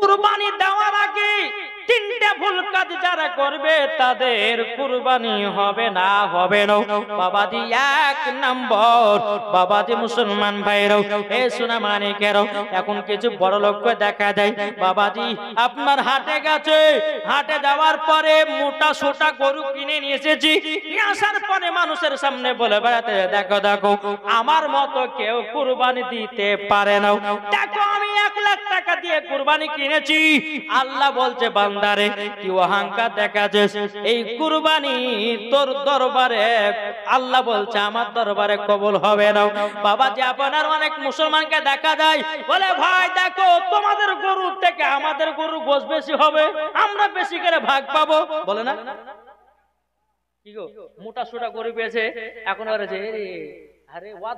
কুরবানি দেওয়ার আগে তিনটা ভুল কাজ যারা করবে তাদের কুরবানি হবে না, হবে না বাবাজি। এক নম্বর বাবাজি মুসলমান ভাইরাও, এ সোনা মানিকেরাও, এখন কিছু বড় লোককে দেখা যায় বাবাজি আপনার হাটে গেছে, হাটে যাওয়ার পরে মোটা সোটা গরু কিনে নিয়ে এসেছি, নিয়ে আসার পরে মানুষের সামনে বলে বেড়াতে, দেখো দেখো আমার মতো কেউ কুরবানি দিতে পারে না, দেখো আমি 1 লাখ টাকা দিয়ে কুরবানি কিনেছি। আল্লাহ বলছে বান্দারে কি অহংকার দেখাছিস, এই কুরবানি তোর দরবারে, আল্লাহ বলছে আমার দরবারে কবুল হবে না। বাবাজি আপনার অনেক মুসলমানকে দেখা যায় বলে ভাই দেখো তোমাদের গরুর থেকে আমাদের গরুর গোশ বেশি হবে, আমরা বেশি করে ভাগ পাবো, বলে না কি গো? মোটা সোটা গরু পেয়েছে, এখন আরে ওয়াদ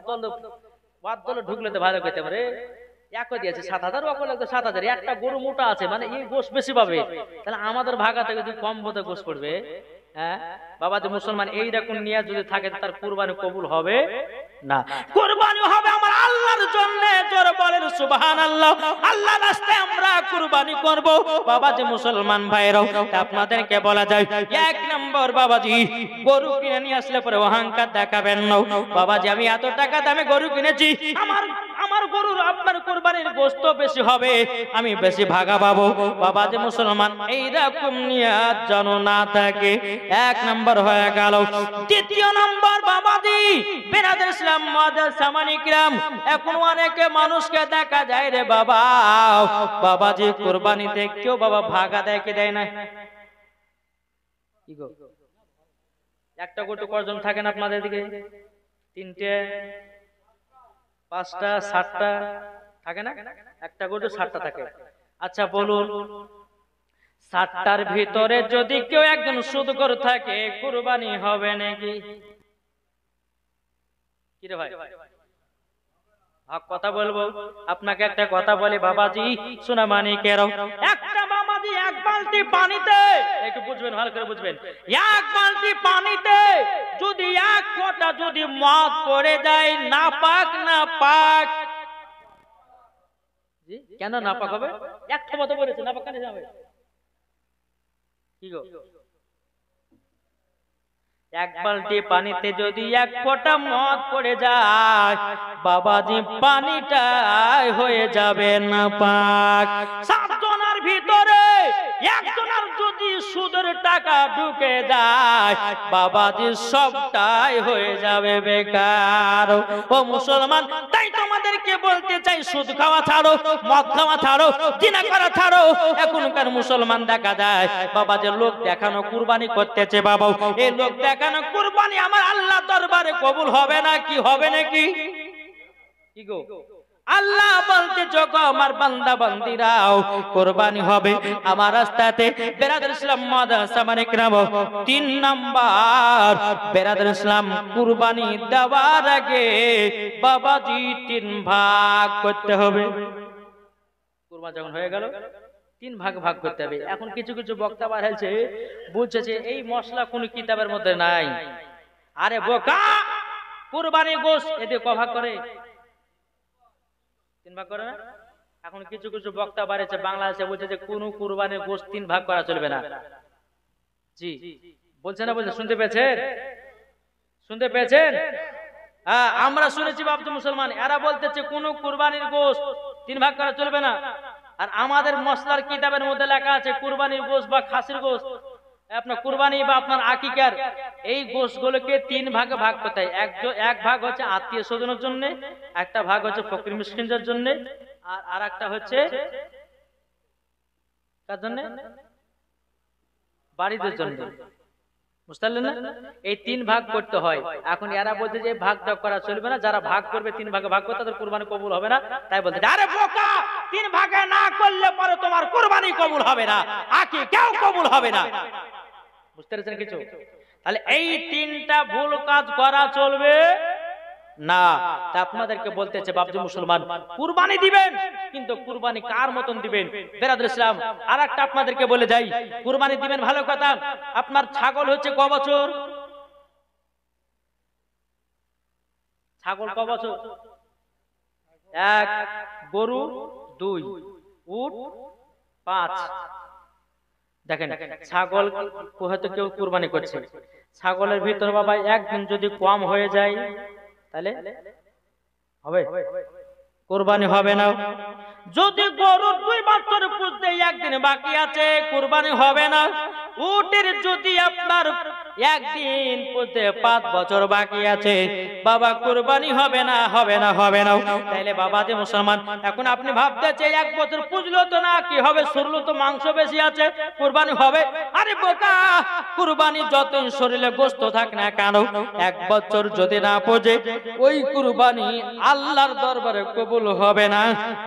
দলে ঢুকলে তো ভালো করতে পারে, এক দিয়েছে 7,000, ওকে লাগতো 7,000, একটা গরু মোটা আছে মানে এই গোশ বেশি পাবে, তাহলে আমাদের ভাগা থেকে যদি কম বোধে গোশ পড়বে। হ্যাঁ বাবা যে মুসলমান এইরকম নিয়ে যদি থাকে তার কুরবানি কবুল হবে না, কুরবানি হবে আমার আল্লাহর জন্য। জোরে বলেন সুবহানাল্লাহ। আল্লাহর রাস্তায় আমরা কুরবানি করব বাবাজি মুসলমান ভাইরাও। আপনাদেরকে বলা যায় 1 নম্বর বাবাজি গরু কিনে নিয়ে আসলে পরে অহংকার দেখাবেন না, বাবাজি আমি এত টাকা দামে গরু কিনেছি, আমার গরুর আপনার কুরবানির গোশত বেশি হবে, আমি বেশি ভাগা পাবো, বাবাজি মুসলমান এইরকম নিয়ত যেন না থাকে। 1 নম্বর হয়ে গেল। দ্বিতীয় নম্বর বাবাজি বেরাদর ইসলাম মুআজ্জাজ সামানি কিরাম, এখন অনেকে মানুষকে দেখা যায় রে বাবা বাবাজি কুরবানিতে কেউ বাবা ভাগা দেয় কি দেয় না, কি গো একটা গরু কয়জন থাকেন আপনাদের দিকে? 3টে 5টা 7টা থাকে না? একটা গরু 7টা থাকে। আচ্ছা বলুন 7টার ভিতরে যদি কেউ একজন সুদখোর থাকে কুরবানি হবে নাকি? কি রে ভাই কথা বলবো আপনাকে, একটা কথা বলি বাবাজি সোনা মানিকেরাও, একটা বাবাজি 1 বালতি পানিতে, একটু বুঝবেন ভালো করে বুঝবেন, 1 বালতি পানিতে যদি 1 ফোঁটা যদি মদ পড়ে যায় নাপাক, নাপাক জি কেন নাপাক হবে? 1 ফোঁটা পড়েছে নাপাক কেন হবে? কি গো 1 বালতি পানিতে যদি 1 ফোঁটা মদ পড়ে যায় বাবাজি পানিটাই হয়ে যাবে নাপাক। 7 জনের ভিতরে একজনের যদি সুদের টাকা ঢুকে যায় বাবাজি সবটাই হয়ে যাবে বেকার। ও মুসলমান তাই তোমাদেরকে বলতে চাই সুদ খাওয়া ছাড়ো, মদ খাওয়া ছাড়ো, জিনা করা ছাড়ো। এখনকার মুসলমান দেখা যায় বাবাজি লোক দেখানো কুরবানি করতেছে, বাবা এই লোক দেখানো কুরবানি আমার আল্লাহ দরবারে কবুল হবে না, কি হবে নাকি? কি গো আল্লাহ বলতে যখন আমার বান্দা বান্দিরাও কুরবানি হবে আমার রাস্তাতে। বেরাদর ইসলাম মুআজ্জাজ সামানি কিরাম 3 নাম্বার বেরাদর ইসলাম কুরবানি দেওয়ার আগে বাবাজি 3 ভাগ করতে হবে। কুরবানি যখন হয়ে গেল 3 ভাগ ভাগ করতে হবে। এখন কিছু কিছু বক্তা বার হয়েছে বুঝছে এই মশলা কোন কিতাবের মধ্যে নাই। আরে বোকা, কুরবানি গোশ এতে ক ভাগ করে? 3 ভাগ করে না? এখন কিছু কিছু বক্তা বাড়িছে বাংলাদেশে বলছে যে কোন কুরবানির গোশ 3 ভাগ করা চলবে না। জি বলছে না, বলছে শুনতে পেয়েছেন? শুনতে পেয়েছেন? হ্যাঁ আমরা শুনেছি বাবু মুসলমান, এরা বলতেছে কোন কুরবানির গোশ 3 ভাগ করা চলবে না। আর আমাদের মশলার কিতাবের মধ্যে লেখা আছে কুরবানির গোশ বা খাসির গোশ, আপনার কুরবানি বা আপনার আকিকার এই গোশগুলোকে 3 ভাগে ভাগ করতে হয়। এক ভাগ হচ্ছে আত্মীয় স্বজনের জন্য, একটা ভাগ হচ্ছে ফকির মিসকিনদের জন্য, আর আরেকটা হচ্ছে কার জন্য? বাড়িদের জন্য। বুঝতে পারলেন না? এই 3 ভাগ করতে হয়। এখন এরা বলছে যে ভাগটা করা চলবে না, যারা ভাগ করবে 3 ভাগে ভাগ করতে তাদের কুরবানি কবুল হবে না। তাই বলতে আরে বোকা, 3 ভাগে না করলে পরে তোমার কুরবানি কবুল হবে না, আকিকাও কবুল হবে না। বুঝতে পেরেছেন কিছু? তাহলে এই 3টা ভুল কাজ করা চলবে না। তা আপনাদেরকে বলতেছে বাবজি মুসলমান কুরবানি দিবেন, কিন্তু কুরবানি কার মতন দিবেন? বেরাদর ইসলাম আরেকটা আপনাদেরকে বলে যাই, কুরবানি দিবেন ভালো কথা, আপনার ছাগল হচ্ছে ক বছর? ছাগল ক বছর? 1, গরু 2, উট 5। দেখেন ছাগল হয়তো কেউ কুরবানি করছে, ছাগলের ভিতর বাবা একদিন যদি কম হয়ে যায় তাহলে হবে কুরবানি হবে না। যদি গরুর 2 বছর পুজতে একদিন বাকি আছে কুরবানি হবে না। উটের যদি আপনার একদিন পুজতে 5 বছর বাকি আছে বাবা কুরবানি হবে না হবে না হবে না। তাইলে বাবা যে মুসলমান এখন আপনি ভাবতেছে 1 বছর পুজলো তো না কি হবে, শরীরে তো মাংস বেশি আছে কুরবানি হবে। আরে বোকা, কুরবানি যত শরীরে গোশত থাক না কেন 1 বছর যদি না পুজে ওই কুরবানি আল্লাহর দরবারে কবুল হবে না।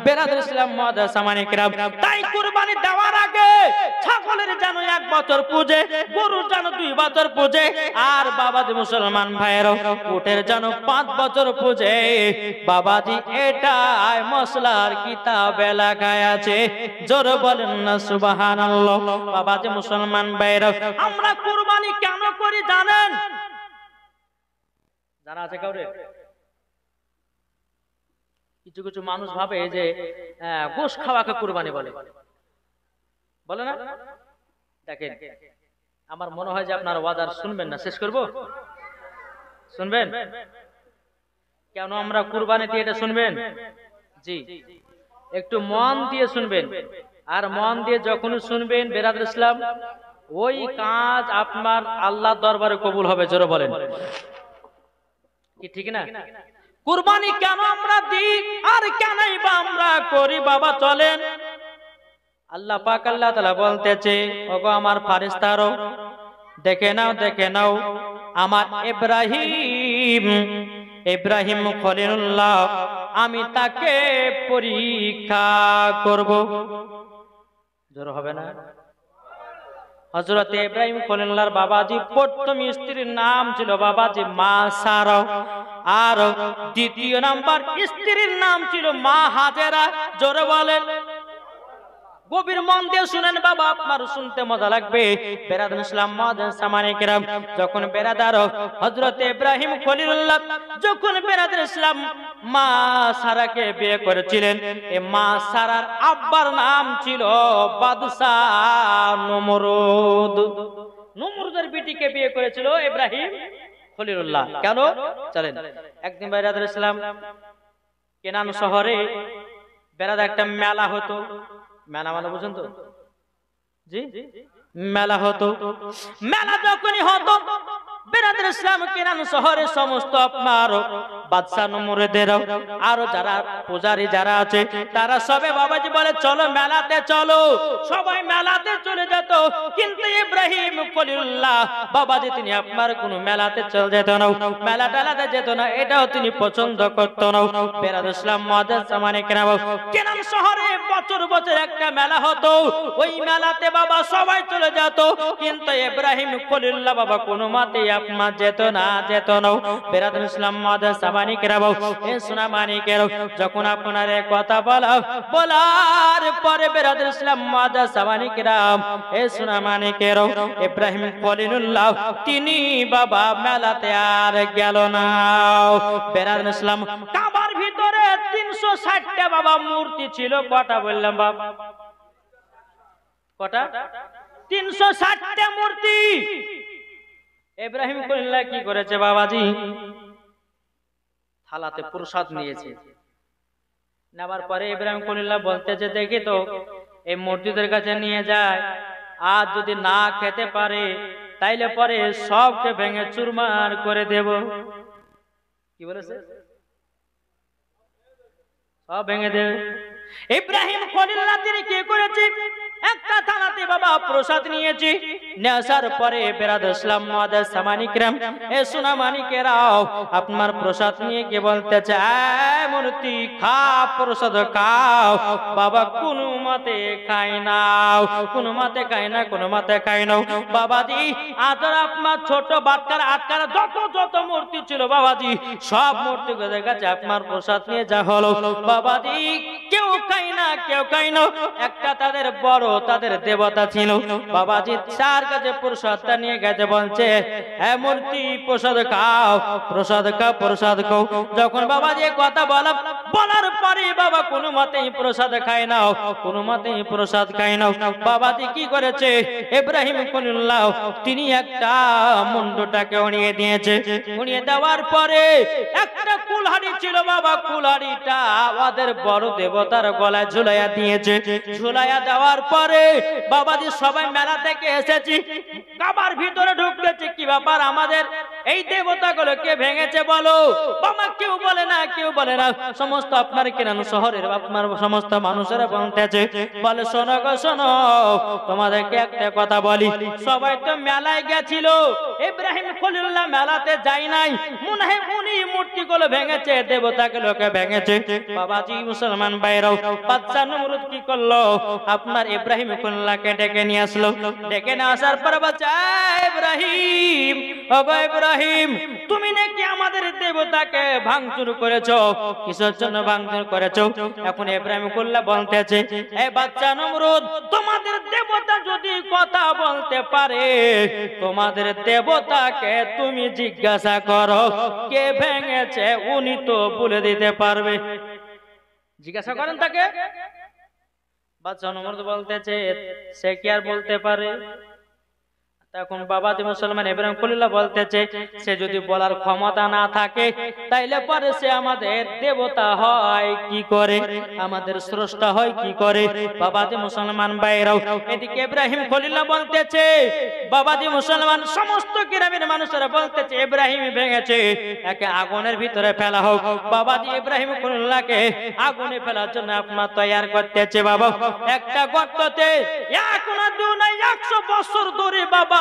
বেরাদর ইসলাম মুআজ্জাজ সামানিক রাম, তাই কুরবানি দেওয়ার আগে ছাগলের যেন 1 বছর পুজে, গরুর যেন 2 বছর পুজে, আর বাবাজি মুসলমান ভাইয়ের উটের যেন 5 বছর পুজে। বাবাজি এটা মশলার কিতাবে লেখা আছে, জোর বলেন না সুবহানাল্লাহ। বাবাজি মুসলমান ভাইয়ের আমরা কুরবানি কেন করি জানেন? জানা আছে কাউরে? কিছু কিছু মানুষ ভাবে যে গোশত খাওয়াকে কুরবানি বলে, বলে না? দেখেন আমার মনে হয় যে আপনার ওয়াদার শুনবেন না, শেষ করব, শুনবেন কেন আমরা কুরবানি দিয়ে এটা শুনবেন? জি, একটু মন দিয়ে শুনবেন, আর মন দিয়ে যখনই শুনবেন বেরাদর ইসলাম ওই কাজ আপনার আল্লাহর দরবারে কবুল হবে। জোরে বলেন কি ঠিক না? কুরবানি কেন আমরা দিই আর কেনই বা আমরা করি বাবা চলেন। আল্লাহ পাক আল্লাহ তাআলা বলতেছে, ওগো আমার ফেরেশতারো দেখে নাও দেখে নাও, আমার ইব্রাহিম খলিলুল্লাহ আমি তাকে পরীক্ষা করব। জোর হবে না? হযরত ইব্রাহিম খলিলুল্লাহর বাবাজি প্রথম স্ত্রীর নাম ছিল বাবাজি মা সারা, আর দ্বিতীয় নাম্বার স্ত্রীর নাম ছিল মা হাজেরা। জোরে বলেন, গভীর মন দিয়ে শুনেন বাবা, আপনার শুনতে মজা লাগবে। বেরাদর ইসলাম মুআজ্জাজ সামানিক রাম, যখন বেরাদার হযরত ইব্রাহিম খলিলুল্লাহ যখন বেরাদর ইসলাম মা সারাকে বিয়ে করেছিলেন, এই মা সারার আব্বার নাম ছিল বাদশাহ নমরুদ। নমরুদের বিটিকে বিয়ে করেছিল ইব্রাহিম খলিলুল্লাহ। কেন চলেন, একদিন বেরাদর ইসলাম কেনান শহরে বেরাদর একটা মেলা হতো। মেলা মানে বুঝুন তো? জি, মেলা হতো। মেলা যখনই হতো বেরাদর ইসলাম কেনান শহরে সমস্ত আপনার বাদশা নমরুদের আর যারা পূজারী যারা আছে তারা সবে বাবাজি বলে চলো মেলাতে চলো, সবাই মেলাতে চলে যেত। কিন্তু ইব্রাহিম খলিলুল্লাহ বাবাজি তিনি আপনার কোন মেলাতে চলে যেত না, মেলা টেলাতে যেত না, এটাও তিনি পছন্দ করত না। বেরাদর ইসলাম মুআজ্জাজ সামানিক রাম, কেনান শহরে বছর বছর একটা মেলা হতো, ওই মেলাতে বাবা সবাই চলে যেত, কিন্তু ইব্রাহিম খলিলুল্লাহ বাবা কোনো মতে আপনার যেত না। বেরাদর ইসলাম মুআজ্জাজ সামানিক রাম, এ সোনা মানিকের যখন আপনার কথা বলার পরে বেরাদর ইসলাম মুআজ্জাজ সামানিক রাম, এ সোনা মানিকের ইব্রাহিম খলিলুল্লাহ তিনি বাবা মেলাতে আর গেল না। বেরাদর ইসলাম কাবার ভিতরে 360টা বাবা মূর্তি ছিল। কটা বললাম বাবা? কটা? 360টা মূর্তি। ইব্রাহিম খলিলুল্লাহ কি করেছে বাবাজি? থালাতে প্রসাদ নিয়েছে। নেবার পরে ইব্রাহিম খলিলুল্লাহ বলতেছে দেখি তো এই মূর্তিদের কাছে নিয়ে যায়, আর যদি না খেতে পারে তাইলে পরে সবকে ভেঙে চুরমার করে দেব। কি বলেছে? সব ভেঙে দেবে। ইব্রাহিম খলিলুল্লাহ তিনি কি করেছে? একটা থালাতে বাবা প্রসাদ নিয়েছি, নেওয়ার পরে বেরাদর ইসলাম মুআজ্জাজ সামানিক রাম, এ সোনা মানিকেরাও আপনার প্রসাদ নিয়ে কে বলতেছে মূর্তি খা প্রসাদ খাও। বাবা কোনো মতে খাই নাও, কোনো মতে খাই না, কোনো মতে খাই নাও। বাবাজি আদর আপনার ছোট বাচ্চার আটকারা যত মূর্তি ছিল বাবাজি সব মূর্তি গুলোর কাছে আপনার প্রসাদ নিয়ে যা হলো বাবাজি কেউ খাই না, কেউ খাই না। একটা তাদের বড় তাদের দেবতা ছিল বাবাজি, 4 যার কাছে প্রসাদটা নিয়ে গেছে বলছে হ্যাঁ মূর্তি প্রসাদ খাও, প্রসাদ খাও, প্রসাদ খাও। যখন বাবা যে কথা বলার পরে বাবা কোনো মতেই প্রসাদ খায় না, কোনো মতেই প্রসাদ খায় না। বাবাজি কি করেছে, ইব্রাহিম খলিলুল্লাহ তিনি একটা মুন্ডটাকে উড়িয়ে দিয়েছে। উড়িয়ে দেওয়ার পরে একটা কুলহাড়ি ছিল বাবা, কুলহাড়িটা ওদের বড় দেবতার গলায় ঝুলাইয়া দিয়েছে। ঝুলাইয়া দেওয়ার পরে বাবাজি সবাই মেলা থেকে এসেছি, কাবার ভিতরে ঢুকতেছে। কি ব্যাপার, আমাদের এই দেবতাগুলোকে ভেঙেছে বলো। বাবা কেউ বলে না, কেউ বলে না। সমস্ত আপনার কিরান শহরের আপনার সমস্ত মানুষেরা বলতেছে, বলে শোনো গো শোনো, তোমাদেরকে একটা কথা বলি। সবাই তো মেলায় গেছিল, ইব্রাহিম খলিলুল্লাহ মেলাতে যায় নাই। মনে হয় উনি মূর্তিগুলো ভেঙেছে, দেবতাগুলোকে ভেঙেছে। বাবাজি মুসলমান ভাইরাও, বাদশা নমরুদ কি করলো, আপনার ইব্রাহিম খলিলুল্লাহকে ডেকে নিয়ে আসলো। ডেকে নিয়ে আসার পর বাচ্চা ইব্রাহিম, ওগো ইব্রাহিম, তুমি নাকি আমাদের দেবতাকে ভাঙচুর করেছো, কিসের জন্য ভাঙচুর করেছো? এখন ইব্রাহিম খলিলুল্লাহ বলতেছে, এই বাদশা নমরুদ, তোমাদের দেবতা যদি কথা বলতে পারে, তোমাদের দেবতাকে তুমি জিজ্ঞাসা করো কে ভেঙেছে, উনি তো বলে দিতে পারবে। জিজ্ঞাসা করেন তাকে। বাদশা নমরুদ বলতেছে সে কি আর বলতে পারে? তখন বাবাজি মুসলমান ইব্রাহিম খলিলুল্লাহ বলতেছে, সে যদি বলার ক্ষমতা না থাকে তাইলে পরে সে আমাদের দেবতা হয় কি করে, আমাদের স্রষ্টা হয় কি করে? বাবাজি মুসলমান ভাইরাও, এদিকে ইব্রাহিম খলিলুল্লাহ বলতেছে, বাবাজি মুসলমান সমস্ত গ্রামের মানুষেরা বলতেছে ইব্রাহিম ভেঙেছে, একে আগুনের ভিতরে ফেলা হোক। বাবাজি ইব্রাহিম খলিলুল্লাহকে আগুনে ফেলার জন্য আপনার তৈরি করতেছে। বাবা একটা গর্ততে এক না দুই না 100 বছর ধরে বাবা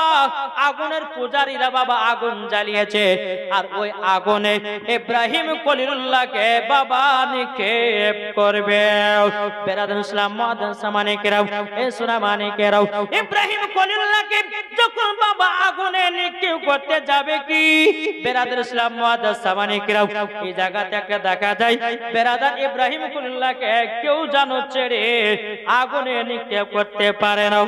আগুনের পূজারীরা বাবা আগুন জ্বালিয়েছে, আর ওই আগুনে ইব্রাহিম খলিলুল্লাহকে বাবা নিক্ষেপ করবে। বেরাদার ইসলাম মুআদ্দাস সামানিকেরাও, এ সোনা মানিকেরাও, ইব্রাহিম খলিলুল্লাহকে যখন বাবা আগুনে নিক্ষেপ করতে যাবে কি, বেরাদার ইসলাম মুআদ্দাস সামানিকেরাও, এই জায়গাতে একটা দেখা যায় বেরাদার ইব্রাহিম খলিলুল্লাহকে কেউ জানো ছেড়ে আগুনে নিক্ষেপ করতে পারে না।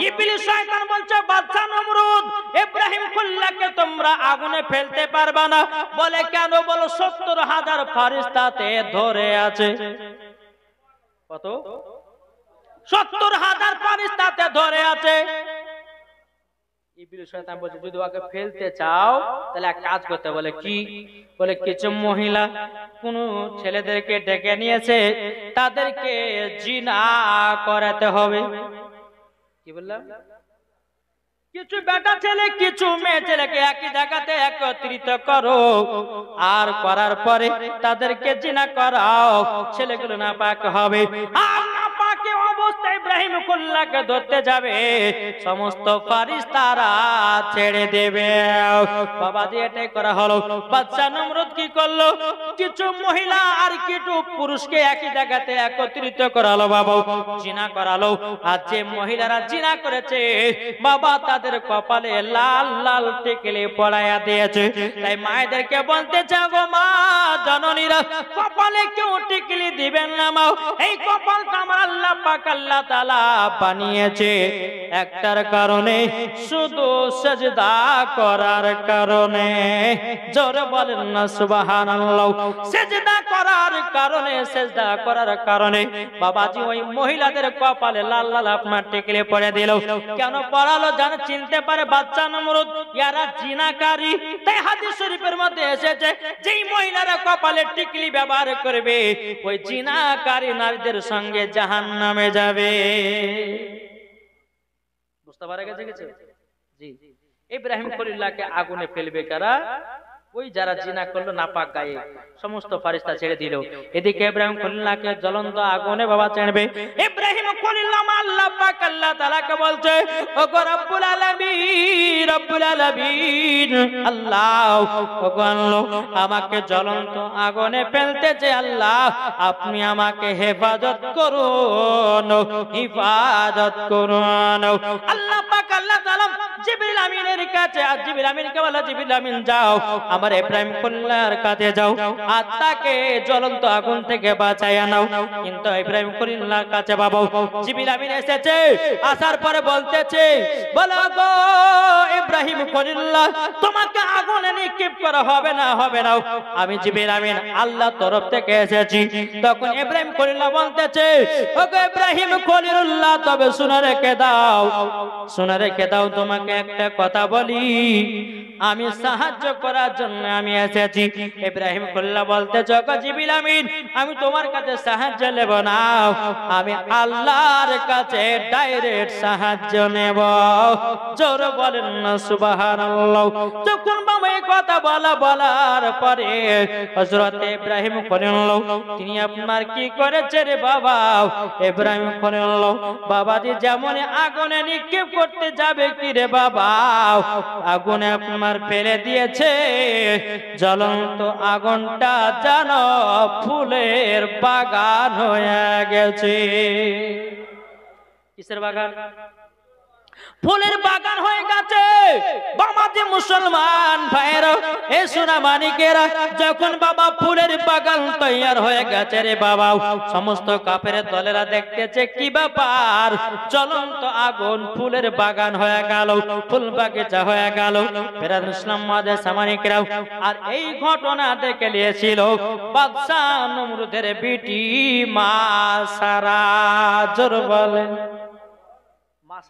ইবলিস শয়তান বলছে, বাদশা নমরুদ, ইব্রাহিম খলিলুল্লাহকে তোমরা আগুনে ফেলতে পারবে না। বলে কেন? বলো 70,000 ফেরেশতাতে ধরে আছে। কত? 70,000 ফেরেশতাতে ধরে আছে। ইবলিস শয়তান বলছে, যদি ওকে ফেলতে চাও তাহলে এক কাজ করতে। বলে কি? বলে কিছু মহিলা কোন ছেলেদেরকে ডেকে নিয়েছে, তাদেরকে জিনা করাতে হবে। কি বললাম? কিছু বেটা ছেলে কিছু মেয়ে ছেলেকে একই জায়গাতে একত্রিত করো, আর করার পরে তাদেরকে জিনা করাও, ছেলেগুলো নাপাক হবে। আর নাপাকে অবস্থায় ইব্রাহিম খলিলুল্লাহকে ধরতে যাবে, সমস্ত ফেরেশতারা ছেড়ে দেবে। বাবাজি এটাই করা হলো। বাদশা নমরুদ কি করলো, কিছু মহিলা আর কিছু পুরুষকে একই জায়গাতে একত্রিত করালো, বাবা জিনা করালো। আর যে মহিলারা জিনা করেছে বাবা তাদের কপালে লাল লাল টিকলি পড়াইয়া দিয়েছে। তাই মায়েদেরকে বলতে চাও, গো মা জননীরা, কপালে কেউ টিকলি দিবেন না। মা, এই কপালটা আমার আল্লাহ পাক আল্লাহ তাআলা বানিয়েছে একটার কারণে, শুধু সিজদা করার কারণে। জোরে বলেন না সুবহানাল্লাহ। সিজদা করার কারণে, সিজদা করার কারণে বাবাজি ওই মহিলাদের কপালে লাল লাল আপনার টিকলি পড়ে দিল। কেন পড়ালো জানো? চিনতে পারে বাদশা নমরুদ ইয়ারা জিনাকারী। তাই হাদিস শরীফের মধ্যে এসেছে, যেই মহিলারা কপালে টিকলি ব্যবহার করবে ওই জিনাকারী নারীদের সঙ্গে জাহান্নামে যাবে। বুঝতে পারা গেছে? জি। ইব্রাহিম খলিলুল্লাহকে আগুনে ফেলবে কারা? ওই যারা জিনা করলো নাপাক গায়ে, সমস্ত ফেরেশতা ছেড়ে দিল। এদিকে ইব্রাহিম খলিলুল্লাহকে জ্বলন্ত আগুনে বাবা ছেড়বে। ইব্রাহিম খলিলুল্লাহ আল্লাহ পাক আল্লাহ তাআলাকে বলছে, ওগো রব্বুল আলামিন, রব্বুল আলামিন, আল্লাহ, ওগো আল্লাহ, আমাকে জ্বলন্ত আগুনে ফেলতেছে, আল্লাহ আপনি আমাকে হেফাজত করুন, হেফাজত করুন। আল্লাহ পাক আল্লাহ তাআলা জিবরিল আমিনের কাছে, আর জিবরিল আমিনকে বলে জিবরিল আমিন যাও আমার ইব্রাহিম খলিলুল্লাহর কাছে যাও আর তাকে জ্বলন্ত আগুন থেকে বাঁচাইয়া নাও। কিন্তু ইব্রাহিম খলিলুল্লাহর কাছে বাবা জিবরিল আমিন এসেছে, আসার পরে বলতেছে বলো গো ইব্রাহিম খলিলুল্লাহ তোমাকে আগুনে নিক্ষেপ করা হবে না, হবে না, আমি জিবরিল আমিন আল্লাহর তরফ থেকে এসেছি। তখন ইব্রাহিম খলিলুল্লাহ বলতেছে ওগো ইব্রাহিম খলিলুল্লাহ তবে শুনে রেখে দাও, শুনে রেখে দাও, তোমাকে একটা কথা বলি, আমি সাহায্য করার জন্য আমি এসেছি। ইব্রাহিম খলিলুল্লাহ বলতেছে ওগো জিবরিল আমিন আমি তোমার কাছে সাহায্য নেব না, আমি আল্লাহর কাছে ডাইরেক্ট সাহায্য নেব। জোরে বলেন না সুবহানাল্লাহ। যখন বাবা এই কথা বলার পরে হযরত ইব্রাহিম খলিলুল্লাহ তিনি আপনার কি করেছে রে বাবা, ইব্রাহিম খলিলুল্লাহ বাবাজি যেমন আগুনে নিক্ষেপ করতে যাবে কি রে বাবা, আগুনে আপনার ফেলে দিয়েছে, জ্বলন্ত আগুনটা যেন ফুলের বাগান হয়ে গেছে। কিসের বাগান? ফুলের বাগান হয়ে গেছে। বাবাজি মুসলমান ভাইরা এ সোনা মানিকেরা, যখন বাবা ফুলের বাগান তৈয়ার হয়ে গেছে রে বাবা, সমস্ত কাফেরের দলেরা দেখতেছে কি ব্যাপার, জ্বলন্ত আগুন ফুলের বাগান হয়ে গেল, ফুল বাগিচা হয়ে গেল। ফেরাদ ইসলাম মাদ্রাসা মানিকেরা, আর এই ঘটনা দেখে নিয়েছিল বাদশা নমরুদের বিটি মা সারা। জোর বলেন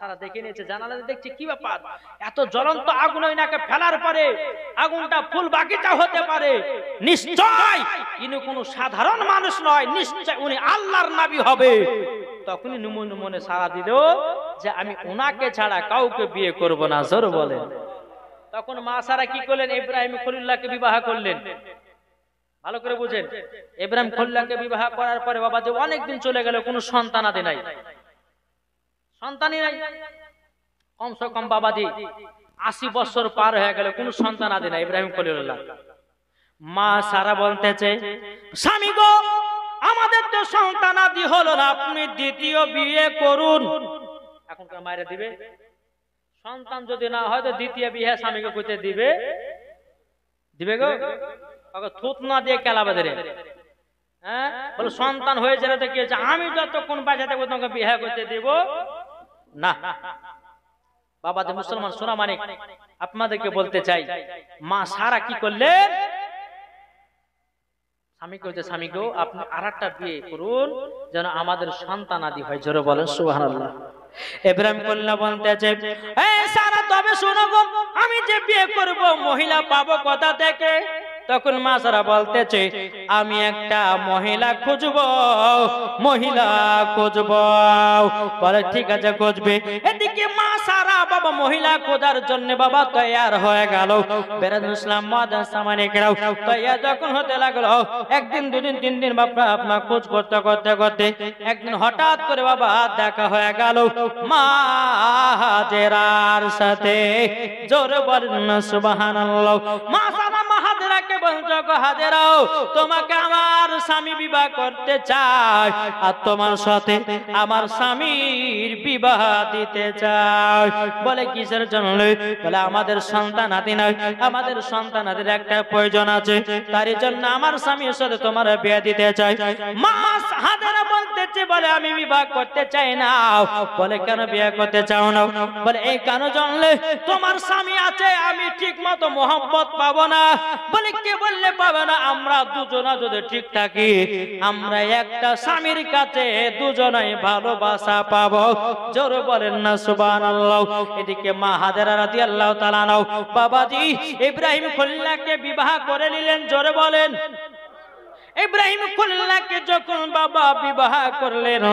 সারা দেখে নিয়েছে, জানালাতে দেখছে কি ব্যাপার, এত জ্বলন্ত আগুন ওনাকে ফেলার পরে আগুনটা ফুল বাগিচা হতে পারে, নিশ্চয় ইনি কোনো সাধারণ মানুষ নয়, নিশ্চয় উনি আল্লাহর নবী হবে। তখনই মনে সারা দিল যে আমি ওনাকে ছাড়া কাউকে বিয়ে করব না। জোর বলেন। তখন মা সারা কি করলেন, ইব্রাহিম খলিলুল্লাহকে বিবাহ করলেন। ভালো করে বুঝেন, ইব্রাহিম খলিলুল্লাহকে বিবাহ করার পরে বাবা যে অনেকদিন চলে গেল, কোনো সন্তানাদি নাই, সন্তানই নাই। কমসে কম বাবাজি 80 বছর পার হয়ে গেল, কোন সন্তান আদি নাই ইব্রাহিম খলিলুল্লাহ। মা সারা বলতেছে স্বামী গো আমাদের তো সন্তান আদি হলো না, আপনি দ্বিতীয় বিয়ে করুন। এখন কে মায়েরা দিবে? সন্তান যদি না হয় তো দ্বিতীয় বিয়ে স্বামীকে কইতে দিবে? দিবে গো? থুত না দিয়ে কেলাবে ধরে, হ্যাঁ বলে সন্তান হয়ে যাবে তো কি হয়েছে, আমি যতক্ষণ বাঁচা থাকবো তোমাকে বিয়ে করতে দিব না। বাবাদের মুসলমান সোনা মানিক আপনাদেরকে বলতে চাই, মা সারা কি করলেন, স্বামীকে বলছে স্বামী গো আপনি আরেকটা বিয়ে করুন যেন আমাদের সন্তান আদি হয়। জোরে বলেন সুবহানাল্লাহ। ইব্রাহিম খলিলুল্লাহ বলতেছে এই সারা তবে শোনো গো, আমি যে বিয়ে করব মহিলা পাবো কোথা থেকে? তখন মা সারা বলতেছে আমি একটা মহিলা খুঁজব, মহিলা খুঁজব। বলে ঠিক আছে খুঁজবে। এদিকে মা সারা বাবা মহিলা খোঁজার জন্য বাবা তৈয়ার হয়ে গেল। বেরাদুল ইসলাম মাদ্রাসা মানিকেরাও তৈয়ার যখন হতে লাগলো, একদিন দুদিন তিন দিন বাবা আপনার খোঁজ করতে করতে করতে একদিন হঠাৎ করে বাবা দেখা হয়ে গেল মা হাজেরার সাথে। জোরে বলেন সুবহানাল্লাহ। মা সারা মা হাজেরাকে বলছো গো হাজেরাও তোমাকে আমার স্বামী বিবাহ করতে চায়, আর তোমার সাথে আমার স্বামীর বিবাহ দিতে চায়। বলে কিসের জন্য? বলে আমাদের সন্তান আদি নয়, আমাদের সন্তান আদির একটা প্রয়োজন আছে, তারই জন্য আমার স্বামীর সাথে তোমার বিয়ে দিতে চাই। মা হাজেরা বলতেছে বলে আমি বিবাহ করতে চাই না। বলে কেন বিয়ে করতে চাও না? বলে এই কেন জানলে তোমার স্বামী আছে, আমি ঠিক মতো মোহাম্মত পাবো না। বলে কে বললে পাবে না? আমরা দুজনা যদি ঠিক থাকি আমরা একটা স্বামীর কাছে দুজনাই ভালোবাসা পাবো। জোরে বলেন না সুবহানাল্লাহ। এদিকে মা হাজেরা রাদিয়াল্লাহু তাআলা আনহা বাবাজি ইব্রাহিম খলিলুল্লাহকে বিবাহ করে নিলেন। জোরে বলেন। ইব্রাহিম খলিলুল্লাহকে যখন বাবা বিবাহ করলেন,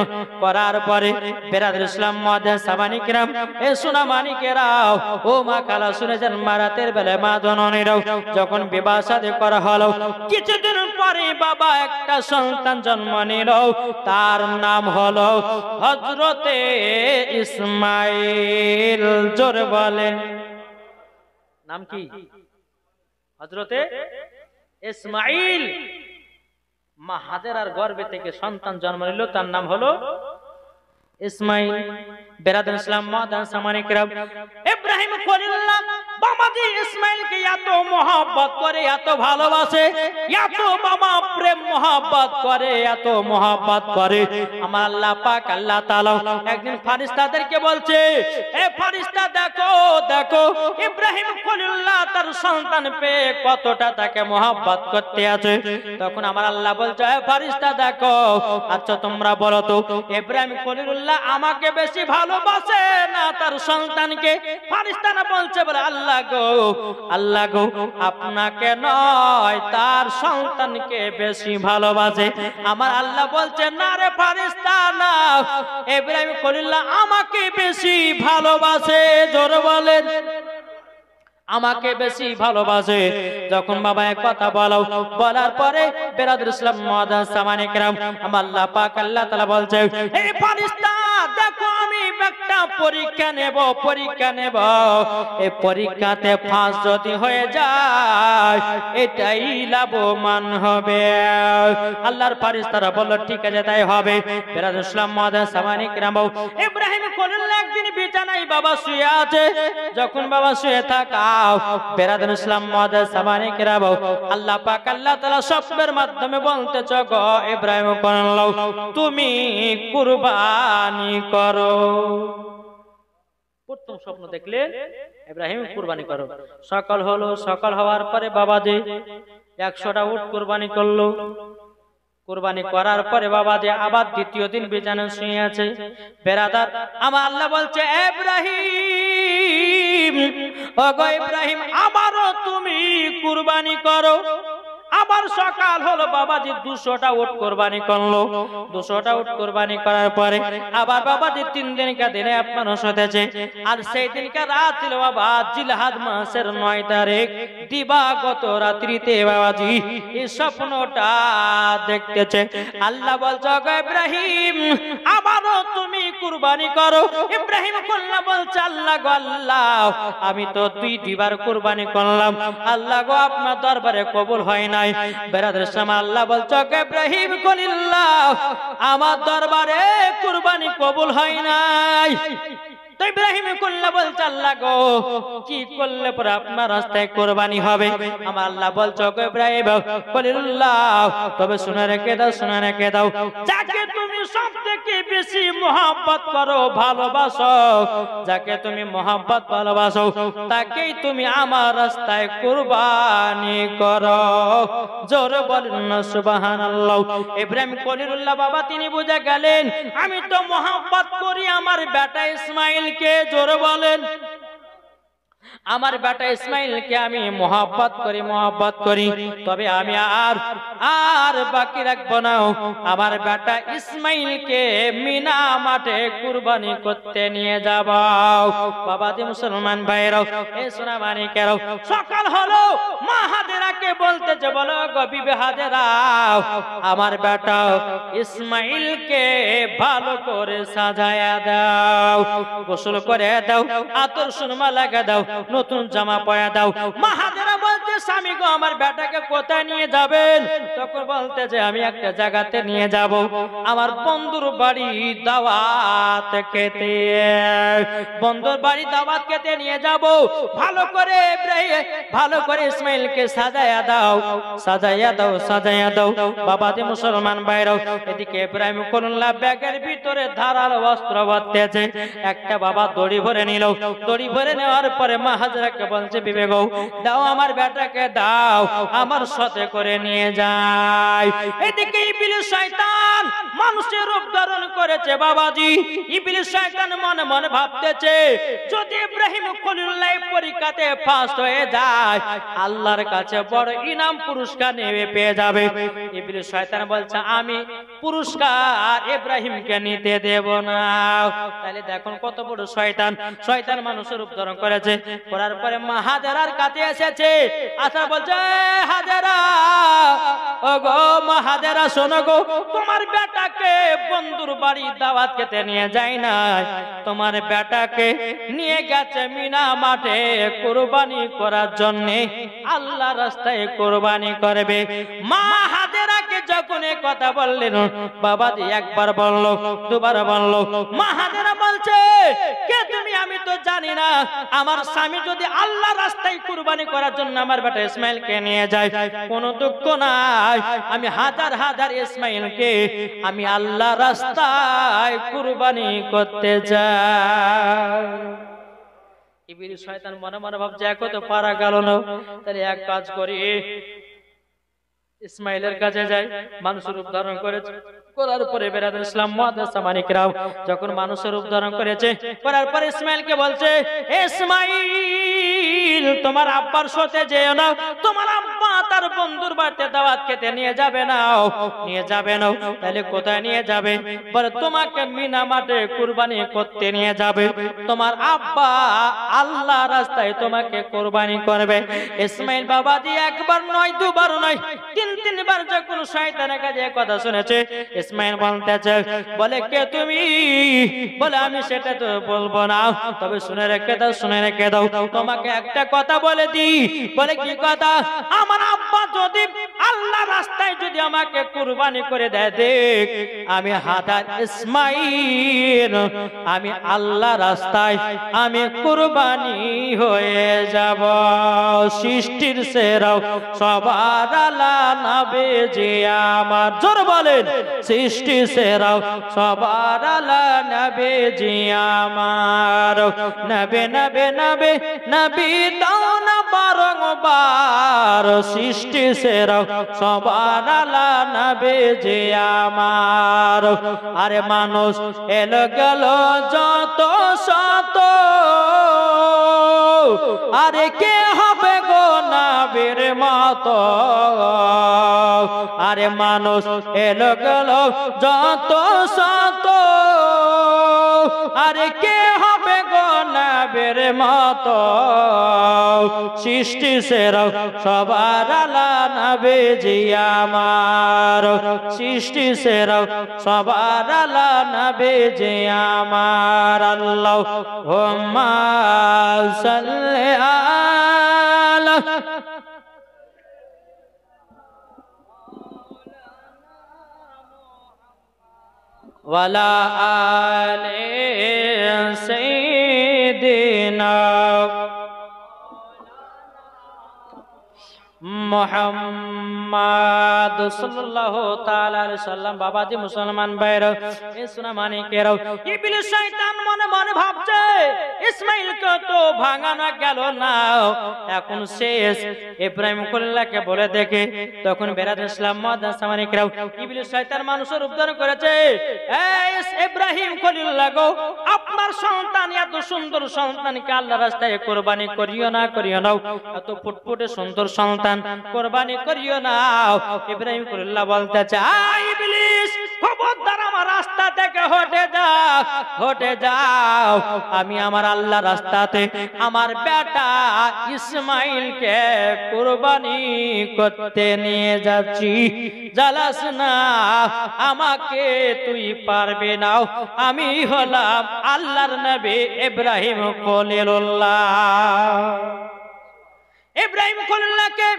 করার পরে বেরাদুল ইসলাম মাদ্রাসা মানিকেরাম এ সোনা মানিকেরাও ও মা কালা শুনেছেন, মা রাতের বেলায় মা জননীরাও যখন বিবাহ শাদী করা হলো, কিছুদিন পরে বাবা একটা সন্তান জন্ম নিল, তার নাম হলো হযরতে ইসমাইল। জোরে বলেন নাম কি? হযরতে ইসমাইল। মা হাজেরার গর্ভে থেকে সন্তান জন্ম নিল, তার নাম হলো ইসমাইল। বেরাদুল ইসলাম মাদান সামানি کرام ইব্রাহিম খলিলুল্লাহ বাবাজি ইসমাইলকে এত mohabbat করে এত ভালোবাসে এত বাবা প্রেম mohabbat করে এত mohabbat করে আমার আল্লাহ পাক আল্লাহ তাআলা একদিন ফেরেশতাদেরকে বলছে এ ফেরেশতা দেখো দেখো ইব্রাহিম খলিলুল্লাহ তার সন্তান পেয়ে কতটা তাকে mohabbat করতে আছে তখন আমার আল্লাহ বলছে এ ফেরেশতা দেখো আচ্ছা তোমরা বলো তো ইব্রাহিম খলিলুল্লাহ আমাকে বেশি ভালোবাসে না তার সন্তানকে ফেরেশতারা বলছে বলে আল্লাহ গো আপনাকে নয় তার সন্তানকে বেশি ভালোবাসে আমার আল্লাহ বলছে না রে ফেরেশতা না ইব্রাহিম খলিলুল্লাহ আমাকে বেশি ভালোবাসে জোরে বলেন আমাকে বেশি ভালোবাসে যখন বাবা এক কথা বলার পরে বেরাদুল ইসলাম মাদান সামানি کرام আল্লাহ পাক আল্লাহ তাআলা বলছে এই ফেরেশতা দেখো আমি একটা পরীক্ষা নেব এই পরীক্ষাতে পাস যদি হয়ে যায় এটাই লাভবান হবে আল্লাহর ফেরেশতারা বলল ঠিক আছে তাই হবে বেরাদুল ইসলাম মাদান সামানি کرام ইব্রাহিম খলিলুল্লাহ একদিন বিছানায় বাবা শুয়ে আছে যখন বাবা শুয়ে থাকা বেরাদুল ইসলাম মাদান সামানি کرام আল্লাহ পাক আল্লাহ তাআলা স্বপ্নের মাধ্যমে বলতেছে গো ইব্রাহিম খলিলুল্লাহ তুমি কুরবানি করো প্রথম স্বপ্ন দেখলে ইব্রাহিম কুরবানি করো সকাল হওয়ার পরে বাবাজি 100টা উট কুরবানি করলো কুরবানি করার পরে বাবাজি আবার দ্বিতীয় দিন বিছানায় শুয়ে আছে বেরাদার আমার আল্লাহ বলছে ইব্রাহিম ওগো ইব্রাহিম আবারো তুমি কুরবানি করো আবার সকাল হলো বাবাজি 200টা উট কুরবানি করলো 200টা উট কুরবানি করার পরে আবার বাবাজি 3 দিনকার দিনে আপনার সাথেছে আর সেই দিনকার রাত ছিল বাবা জিলহজ মাসের 9 তারিখ দিবাগত রাত্রিতে বাবাজি এই স্বপ্নটা দেখতেছে আল্লাহ বলছে গো ইব্রাহিম আবারো তুমি কুরবানি করো ইব্রাহিম কল্লা বলছে আল্লাহ গো আল্লাহ আমি তো দুইবার কুরবানি করলাম আল্লাহ গো আপনার দরবারে কবুল হয় না বেরাদুল ইসলাম আল্লাহ বলছে ইব্রাহিম খলিলুল্লাহ আমার দরবারে কুরবানি কবুল হয় নাই তো ইব্রাহিম কল্লা বলছে আল্লাহ গো কি করলে পরে আপনার রাস্তায় কুরবানি হবে আমার আল্লাহ বলছে ইব্রাহিম খলিলুল্লাহ তবে শুনে রেখে দাও যাকে তুমি সবথেকে বেশি mohabbat করো ভালোবাসো যাকে তুমি mohabbat ভালোবাসো তাকেই তুমি আমার রাস্তায় কুরবানি করো জোরে বলেন না সুবহানাল্লাহ ইব্রাহিম খলিলুল্লাহ বাবা তিনি বুঝে গেলেন আমি তো mohabbat করি আমার বেটা ইসমাইল কে জোরে বলেন আমার বেটা ইসমাইলকে আমি mohabbat করি তবে আমি আর বাকি রাখবো না আমার বেটা ইসমাইলকে মিনা মাঠে কুরবানি করতে নিয়ে যাব বাবাজি মুসলমান ভাইরা এই সোনা মানিকেরা সকাল হলো মা হাজেরাকে বলতেছে বলো গো বিবি হাজেরা আমার বেটা ইসমাইলকে ভালো করে সাজায়া দাও গোসল করে দাও আতর সুরমা লাগা দাও নতুন জামা পরা দাও মা হাজেরা বলতে স্বামী গো আমার বেটাকে কোথায় নিয়ে যাবেন তখন বলতে যে আমি একটা জায়গাতে নিয়ে যাব আমার বন্ধুর বাড়ি দাওয়াত খেতে নিয়ে যাব ভালো করে ইসমাইলকে সাজায়া দাও বাবাজি মুসলমান ভাইরাও এদিকে ইব্রাহিম খলিলুল্লাহ ব্যাগের ভিতরে ধারালো অস্ত্র ভরতেছে একটা বাবা দড়ি ভরে নিল দড়ি ভরে নেওয়ার পরে মা হাজেরাকে বলছে বিবি গো দাও আমার বেটাকে দাও আমার সাথে করে নিয়ে যায় এদিকে ইবলিস শয়তান মানুষের রূপ ধারণ করেছে বাবাজি ইবলিস শয়তান মনে মনে ভাবতেছে যদি ইব্রাহিম খলিলুল্লাহ পরীক্ষাতে ফার্স্ট হয়ে যায় আল্লাহর কাছে বড় ইনাম পুরস্কার নেবে পেয়ে যাবে ইবলিস শয়তান বলছে আমি পুরস্কার ইব্রাহিমকে নিতে দেব না তাহলে দেখুন কত বড় শয়তান মানুষের রূপ ধারণ করেছে করার পরে মা হাজেরার কাছে এসেছে আচ্ছা বলছে হাজেরা ওগো মা হাজেরা শোনো গো তোমার বেটাকে বন্ধুর বাড়ি দাওয়াত খেতে নিয়ে যায় না তোমার বেটাকে নিয়ে গেছে মিনা মাঠে কুরবানি করার জন্য আল্লাহ রাস্তায় কুরবানি করবে মা হাজেরাকে যখন এই কথা বললেন বাবাজি একবার বললো দুবার বললো মা হাজেরা বলছে জানি না আমার স্বামী যদি আল্লাহ রাস্তায় কুরবানি করার জন্য আমার বেটা ইসমাইলকে নিয়ে যায়, কোনো দুঃখ নাই, আমি হাজার হাজার ইসমাইলকে আমি আল্লাহ রাস্তায় কুরবানি করতে যাই। ইবলিস শয়তান মনে মনে ভাবছে এখন তো পারা গেল না, তাহলে এক কাজ করি, ইসমাইলের কাছে যাই। মানুষের রূপ ধারণ করেছে, করার পরে বেরাদুল ইসলাম মুআদ্দাসা মানিকরাও যখন মানুষের রূপ ধারণ করেছে, করার পরে ইসমাইলকে বলছে, ইসমাইল তোমার আব্বার সাথে যেও না, তোমার আব্বা তার বন্ধুর বাড়িতে দাওয়াত খেতে নিয়ে যাবে না, নিয়ে যাবে না। তাহলে কোথায় নিয়ে যাবে? বলে তোমাকে মিনা মাঠে কুরবানি করতে নিয়ে যাবে, তোমার আব্বা আল্লাহ রাস্তায় তোমাকে কুরবানি করবে। ইসমাইল বাবাজি একবার নয়, দুবার নয়, তিনবার যখন শয়তানের কাছে কথা শুনেছে, ইসমাইল বলতেছে, বলে কে তুমি? বলে আমি সেটা তো বলবো না, তবে শুনে রেখে দাও, শুনে রেখে দাও, তোমাকে একটা কথা বলে দি। বলে কি কথা? আমার আব্বা যদি আল্লাহ রাস্তায় যদি আমাকে কুরবানি করে দেয়, দেখ আমি হাজার ইসমাইল আমি আল্লাহ রাস্তায় আমি কুরবানি হয়ে যাব। সৃষ্টির সেরাও সবার আলা নবী জি আমার, জোর বলেন, সৃষ্টি সেরাও সবার আলা নবী জি আমার। নবে নবে নবে নবী দাও না বারংবার, সৃষ্টি সেরাও সবার আলা নবী জি আমার। আরে মানুষ এলো গেল যত শত, আরে কে হবে গো নবীর মতো? আরে মানুষ এলো গেল যত শত, আরে কে হবে গো নবীর মতো? সৃষ্টি সেরাও সবার আলা নবী জি আমার, সৃষ্টি সেরাও সবার আলা নবী জি আমার। আল্লাহুম্মা সাল্লি আলা ওয়ালা আলি সাইয়্যিদিনা মুহাম্মদ সাল্লাল্লাহু তাআলা আলাইহি সাল্লাম। বাবাজি মুসলমান ভাইরা, এই সোনা মানিকেরাও, ইবলিস শয়তান মনে মনে ভাবছে ইসমাইলকে তো ভাঙানো গেল না, এখন শেষ। ইব্রাহিম খলিলুল্লাহকে বলে দেখে, তখন বেরাদুল ইসলাম মুআদ্দাসা মানিকেরাও, ইবলিস শয়তান মানুষের রূপ ধারণ করেছে, এই ইব্রাহিম খলিলুল্লাহ গো, আপনার সন্তান এত সুন্দর সন্তানকে আল্লাহর রাস্তায় কুরবানি করিও না, করিও না, এত ফুটফুটে সুন্দর সন্তান কুরবানি করিও না। ইব্রাহিম খলিলুল্লাহ বলতেছে, ইবলিস খবরদার আমার রাস্তা থেকে হটে যাও, হটে যাও, আমি আমার আল্লাহ রাস্তাতে আমার বেটা ইসমাইলকে কুরবানি করতে নিয়ে যাচ্ছি, জ্বালাস না, আমাকে তুই পারবে না, আমি হলাম আল্লাহর নবী ইব্রাহিম খলিলুল্লাহ। ইব্রাহিম খলিলুল্লাহকে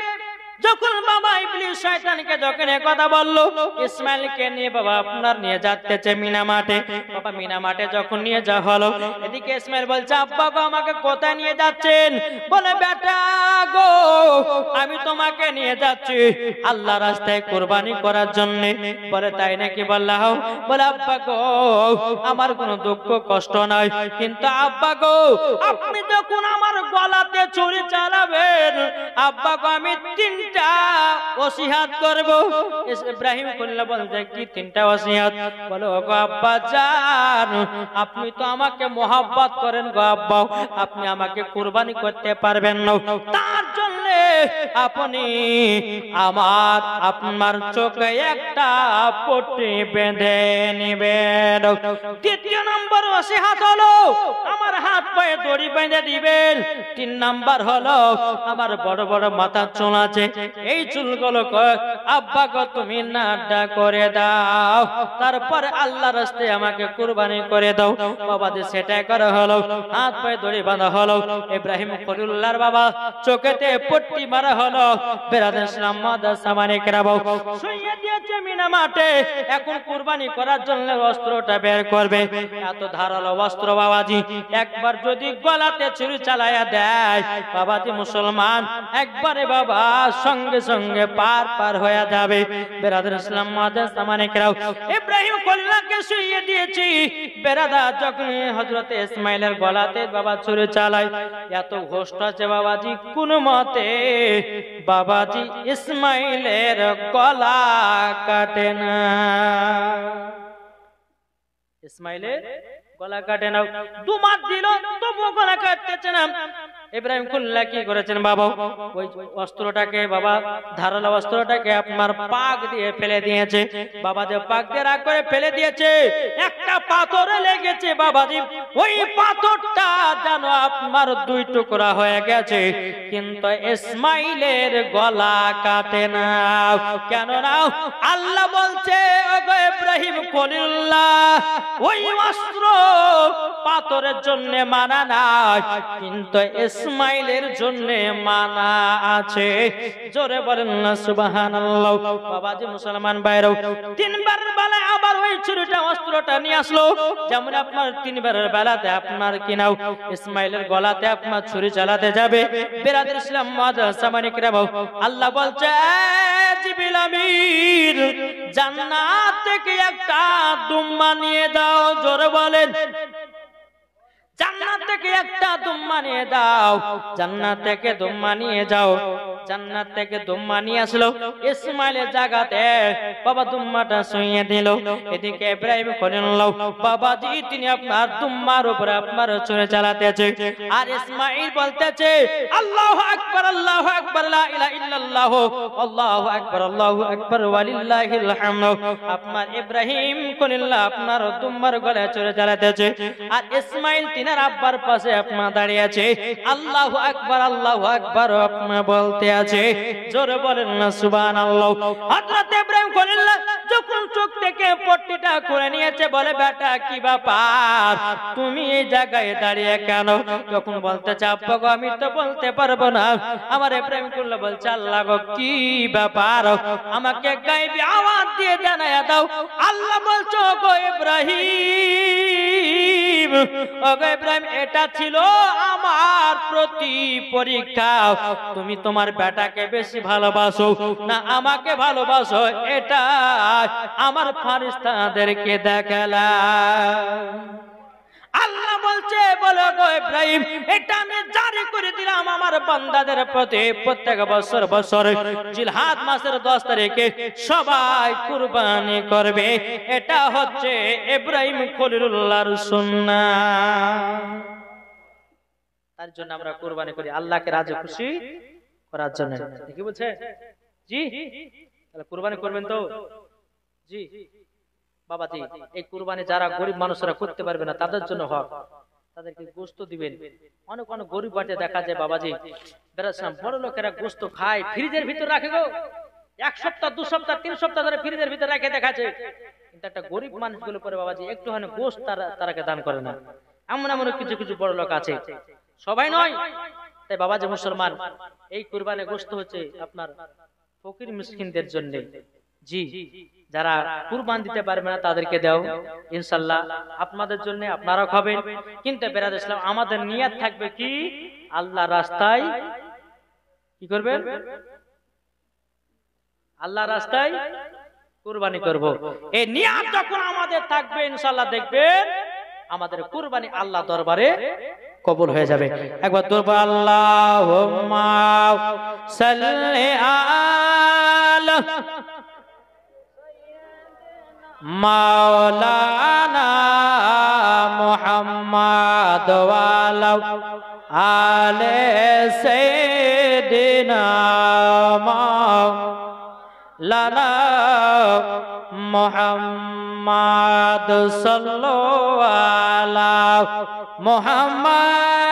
যখন বাবা ইবলিস শয়তানকে যখন কথা বললো, ইসমাইলকে নিয়ে বাবা আপনার নিয়ে যাচ্ছে মিনা মাঠে। বাবা মিনা মাঠে যখন নিয়ে যাওয়া হলো, এদিকে ইসমাইল বলছে, আব্বা গো আমাকে কোথায় নিয়ে যাচ্ছেন? বলে বেটা গো, আমি তোমাকে নিয়ে যাচ্ছি আল্লাহ রাস্তায় কুরবানি করার জন্য। বলে তাই নাকি? বললাম। বলে আব্বা গো আমার কোনো দুঃখ কষ্ট নাই, কিন্তু আব্বা গো আপনি যখন আমার গলাতে ছুরি চালাবেন, আব্বা গো আমি তিনটা ওসিয়াত করব। ইব্রাহিম খলিলুল্লাহ বলছে, কি তিনটা ওসিয়াত? বলে ওগো আব্বা জান, আপনি তো আমাকে মোহাব্বত করেন গো আব্বা, আপনি আমাকে কুরবানি করতে পারবেন না, তার জন্য আপনি আপনার চোখে একটা পট্টি বেঁধে নেবেন। দ্বিতীয় নম্বর ওসিয়াত হলো আমার হাত পায়ে দড়ি বেঁধে দিবেন। তিন নাম্বার হলো আমার বড় বড় মাথার চুল আছে, এই চুলগুলো আব্বা গো তুমি নাড্ডা করে দাও, তারপর আল্লাহ রাস্তায় আমাকে কুরবানি করে দাও। বাবা যে সেটা করা হলো, হাত পায়ে দড়ি বাঁধা হলো, ইব্রাহিম খলিলুল্লাহর বাবা চোখেতে পট্টি মারা হলো। বেরাদুল ইসলাম মুআদ্দাসা মানিকেরাও শুইয়ে দিয়েছে মিনা মাঠে, এখন কুরবানি করার জন্য অস্ত্রটা বের করবে। এত ধারালো অস্ত্র বাবাজি, একবার যদি গলা গলাতে ছুরি চালায়া দেয়, বাবাজি মুসলমান একবারে বাবা সঙ্গে সঙ্গে পার হয়ে যাবে। বেরাদার ইসলাম মাদাস আমানেকরাও, ইব্রাহিম খলিলুল্লাহকে শুইয়ে দিয়েছি। বেরাদার যখন হযরত ইসমাইলের গলাতে বাবা ছুরি চালায়, এত কষ্ট আছে বাবাজি, কোন মতে বাবাজি ইসমাইলের গলা কাটে না। ইসমাইলের গলা কাটে না, দুমাত দিল তবু গলা কাটতেছে না। ইব্রাহিম খলিলুল্লাহ কি করেছেন বাবা, ওই অস্ত্রটাকে বাবা ধারালো অস্ত্রটাকে আপনার পাক দিয়ে ফেলে দিয়েছে। বাবা যে পাক দিয়ে রাগ করে ফেলে দিয়েছে, একটা পাথরে লেগেছে বাবাজি, ওই পাথরটা যেন আপনার দুই টুকরা হয়ে গেছে, কিন্তু ইসমাইলের গলা কাটে না। কেন না? আল্লাহ বলছে ওগো ইব্রাহিম খলিলুল্লাহ, ওই অস্ত্র পাথরের জন্য মানা নাই, কিন্তু ইসমাইলের জন্য মানা আছে। জোরে বলেন না সুবহানাল্লাহ। বাবাজি মুসলমান ভাইরাও, তিনবার বেলায় আবার ওই ছুরিটা অস্ত্রটা নিয়ে আসলো, যেমন আপনার তিনবারের বেলাতে আপনার কিনাও ইসমাইলের গলাতে আপনার ছুরি চালাতে যাবে। বেরাদের ইসলাম মাদ্রাসা মানিকরা, আল্লাহ বলছে জিবরিল আমিন জান্নাত থেকে একটা দুম্বা নিয়ে দাও। জোরে বলেন, জান্নাত থেকে একটা দুম্বা নিয়ে দাও। জান্নাত থেকে দুম্বা নিয়ে যাও। জান্নাত থেকে দুম্বা নিয়ে আসলো, ইসমাইলের জায়গাতে বাবা দুম্বাটা শুইয়ে দিল। এদিকে ইব্রাহিম খলিলুল্লাহ বাবাজি তিনি আপনার দুম্বার উপরে আপনার ছুরি চালাতেছে, আর ইসমাইল বলতেছে আল্লাহু আকবার, আল্লাহু আকবার, লা ইলাহা ইল্লাল্লাহ, আল্লাহু আকবার, আল্লাহু আকবার, ওয়ালিল্লাহিল হামদ। আপনার ইব্রাহিম খলিলুল্লাহ আপনার দুম্বার গলায় ছুরি চালাতেছে, আর ইসমাইল তিনার আব্বার পাশে আপনার দাঁড়িয়ে আছে, আল্লাহু আকবার, আল্লাহু আকবার আপনার বলতে আছে। জোরে বলেন না সুবহানাল্লাহ। হযরত ইব্রাহিম খলিলুল্লাহ যখন চোখ থেকে পট্টিটা খুলে নিয়েছে, বলে বেটা কি ব্যাপার, তুমি এই জায়গায় দাঁড়িয়ে কেন? যখন বলতেছে আব্বা গো আমি তো বলতে পারবো না। আমার ইব্রাহিম খলিলুল্লাহ বলছে আল্লাহ গো কি ব্যাপার, আমাকে গায়েবী আওয়াজ দিয়ে জানায়া দাও। আল্লাহ বলছো গো ইব্রাহিম, ওগো ইব্রাহিম এটা ছিল আমার প্রতি পরীক্ষা, তুমি তোমার বেটাকে বেশি ভালোবাসো না আমাকে ভালোবাসো, এটা আমার ফেরেশতাদেরকে দেখালাম। আল্লাহ বলছে বলো গো ইব্রাহিম, এটা আমি জারি করে দিলাম আমার বান্দাদের প্রতি, প্রত্যেক বছর জিলহাদ মাসের 10 তারিখে সবাই কুরবানি করবে। এটা হচ্ছে ইব্রাহিম খলিলুল্লাহর সুন্নাহ। তার জন্য আমরা কুরবানি করি আল্লাহকে রাজি খুশি করার জন্য। কি বলছে জি? তাহলে কুরবানি করবেন তো জি বাবাজি। এই কুরবানি যারা গরিব মানুষরা করতে পারবে না তাদের জন্য হক, তাদেরকে গোশত দিবেন। অনেক অনেক গরিব বাড়িতে দেখা যায় বাবাজি বেরাসাম বড় লোকেরা গোশত খায়, ফ্রিজের ভিতর রাখে গো, 1 সপ্তাহ 2 সপ্তাহ 3 সপ্তাহ ধরে ফ্রিজের ভিতর রেখে দেখাচ্ছে, কিন্তু একটা গরিব মানুষগুলো পরে বাবাজি একটু হয় গোশত তারাকে দান করে না। এমন এমন কিছু কিছু বড় লোক আছে, সবাই নয়। তাই বাবাজি মুসলমান, এই কুরবানি গোশত হচ্ছে আপনার ফকির মিসকিনদের জন্য। জি, যারা কুরবান দিতে পারবে না তাদেরকে দাও, ইনশাআল্লাহ আপনাদের জন্য আপনারা খাবেন। কিন্তু বেরাদ ইসলাম আমাদের নিয়ত থাকবে কি আল্লাহর রাস্তায় কি করবেন, আল্লাহর রাস্তায় কুরবানি করব। এই নিয়ত যখন আমাদের থাকবে ইনশাআল্লাহ দেখবেন আমাদের কুরবানি আল্লাহ দরবারে কবুল হয়ে যাবে। একবার দরবার আল্লাহুম্মা সাল্লি আলা মাওলানা মুহাম্মদ ওয়ালা আলে সাইয়্যিদিনা মাওলানা মুহাম্মদ সাল্লাল্লাহু আলা মুহাম্মাদিন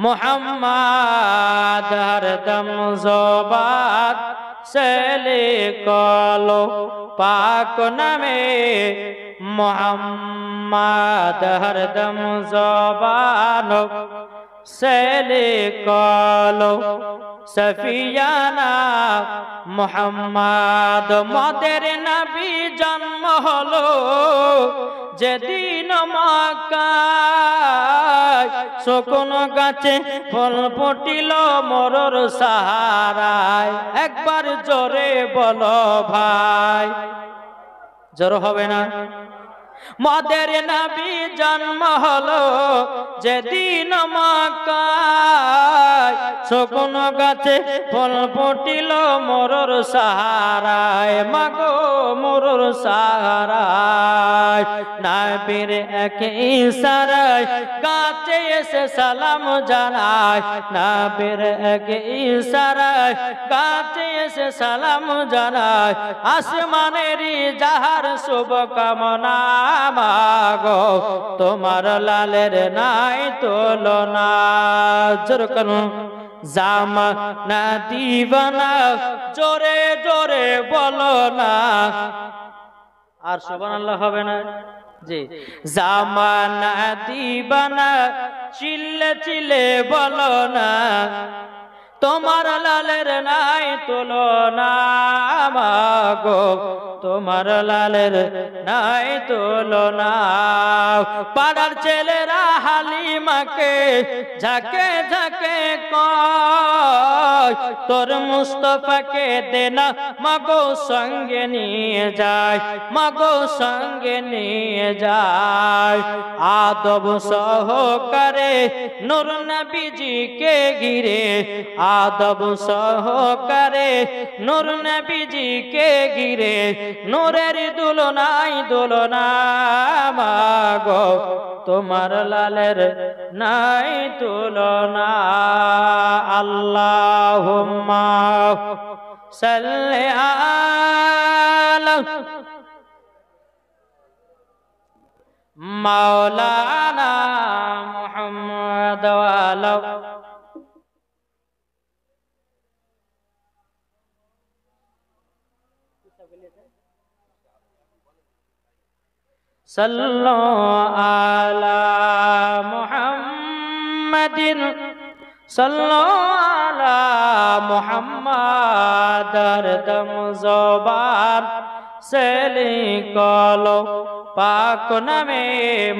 মুহাম্মদ হরদম জবান से लिखलो पाक नामे मुहम्मद हरदम ज़बान से लिखलो सफियाना मुहम्मद मोदेर नबी जन्म हलो যেদিন মক্কায় শকুন গাছে ফল ফুটিল মরর সাহারায়। একবার জোরে বলো ভাই, জোর হবে না? মদের নবী জন্ম হলো যেদিন মক্কায় শকুন গাছে ফল ফুটিল মরর সাহারায়। মাগো মরর সাহারায় নবীর এক ইশারায় গাছে এসে সালাম জানায়। নবীর এক ইশারায় গাছে এসে সালাম জানায়। আসমানেরই যাহার শুভ কামনা মাগো তোমার লালের নাই তুলনা। জোর করুন জামানা দিবানা, জোরে জোরে বলো না। আর সুবহানাল্লাহ হবে না? জি। জামানা দিবানা, চিল্লে চিল্লে বলো না তোমার লালের নাই তুলনা মাগো তোমার লালের নাই তুলনা। পাড়ার ছেলেরা হালিমাকে ঝাঁকে ঝাঁকে কয় তোর মুস্তফাকে দেনা মাগো সঙ্গে নিয়ে যায়, মাগো সঙ্গে নিয়ে যায়। আদব সহকারে নূর নবীজিকে ঘিরে, আদব সহকারে নূর নবীজিকে ঘিরে নূরের দুলনাই দুলনা মাগো তোমার লালের নাই তুলনা। আল্লাহুম্মা সাল্লি আলা মাওলানা মুহাম্মদ ওয়া আলা সাল্লু আলা মুহাম্মাদিন সাল্লু আলা মুহাম্মাদার দম জবান সে লিখলো পাক নামে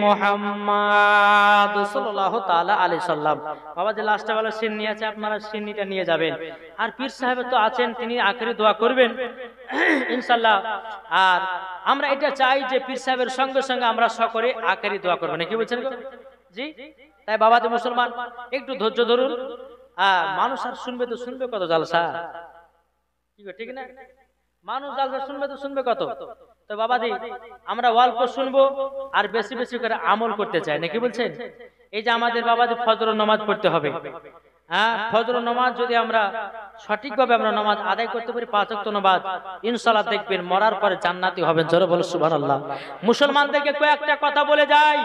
মুহাম্মদ সাল্লাল্লাহু তাআলা আলাইহি সাল্লাম। বাবা যে লাস্টে বলে সিন্নি আছে, আপনারা সিন্নিটা নিয়ে যাবেন। আর পীর সাহেব তো আছেন, তিনি আখেরি দোয়া করবেন ইনশাআল্লাহ। আর আমরা এটা চাই যে পীর সাহেবের সঙ্গে সঙ্গে আমরা সকলে আখেরি দোয়া করব, নাকি বলছেন জি? তাই বাবা যে মুসলমান একটু ধৈর্য ধরুন। মানুষ আর শুনবে তো শুনবে কত জালসা, কি ঠিক না? মানুষ জালসা শুনবে তো শুনবে কত। তো বাবাজি আমরা অল্প শুনবো আর বেশি বেশি করে আমল করতে চাই, নাকি বলছেন? এই যে আমাদের বাবাজি ফজর নামাজ পড়তে হবে। হ্যাঁ, ফজর নামাজ যদি আমরা সঠিকভাবে আমরা নামাজ আদায় করতে পারি, 5 ওয়াক্ত নামাজ, ইনশাআল্লাহ দেখবেন মরার পরে জান্নাতি হবেন। জোরে বলো সুবহানাল্লাহ। মুসলমানদেরকে কয়েকটা কথা বলে যাই,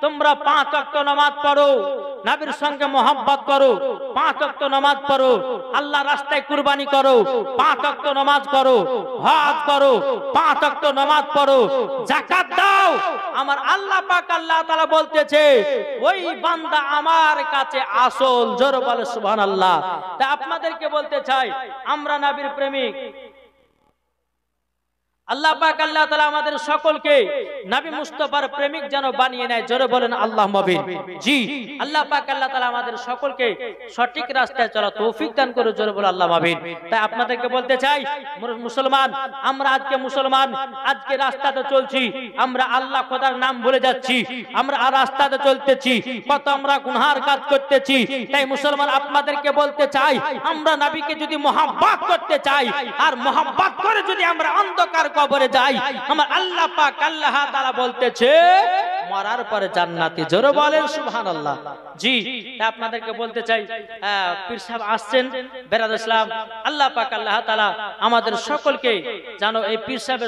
তোমরা 5 ওয়াক্ত নামাজ পড়ো, নবীর সঙ্গে মোহাব্বত করো, 5 ওয়াক্ত নামাজ পড়ো, আল্লাহর রাস্তায় কুরবানি করো, 5 ওয়াক্ত নামাজ করো, হজ করো, 5 ওয়াক্ত নামাজ পড়ো, যাকাত দাও। আমার আল্লাহ পাক আল্লাহ তাআলা বলতেছে ওই বান্দা আমার কাছে আসল। জোরে বলো সুবহানাল্লাহ। তা আপনাদেরকে বলতে চাই আমরা নবীর প্রেমিক, আল্লাহ পাক আল্লাহ তাআলা আমাদের সকলকে নবী মুস্তাফার প্রেমিক যেন বানিয়ে নেয়। জোরে বলেন আল্লাহুম্মা আমিন। জি, আল্লাহ পাক আল্লাহ তাআলা আমাদের সকলকে সঠিক রাস্তায় চলা তৌফিক দান করে। জোরে বলেন আল্লাহুম্মা আমিন। তাই আপনাদেরকে বলতে চাই মুসলমান, আমরা আজকে মুসলমান, আজকে রাস্তাতে চলছি, আমরা আল্লাহ খোদার নাম ভুলে যাচ্ছি, আমরা আর রাস্তাতে চলতেছি, কত আমরা গুনার কাজ করতেছি। তাই মুসলমান আপনাদেরকে বলতে চাই আমরা নবীকে যদি মোহাব্বত করতে চাই আর মোহাব্বত করে যদি আমরা অন্ধকার কবরে যাই, আমার আল্লাহ পাক আল্লাহ তাআলা বলতেছে মরার পরে জান্নাতি। জোরে বলেন সুবহানাল্লাহ। জি, আপনাদেরকে বলতে চাই পীর সাহেব আসছেন বেরাদ ইসলাম, আল্লাহ পাক আল্লাহ তাআলা আমাদের সকলকে যেন এই পীর সাহেব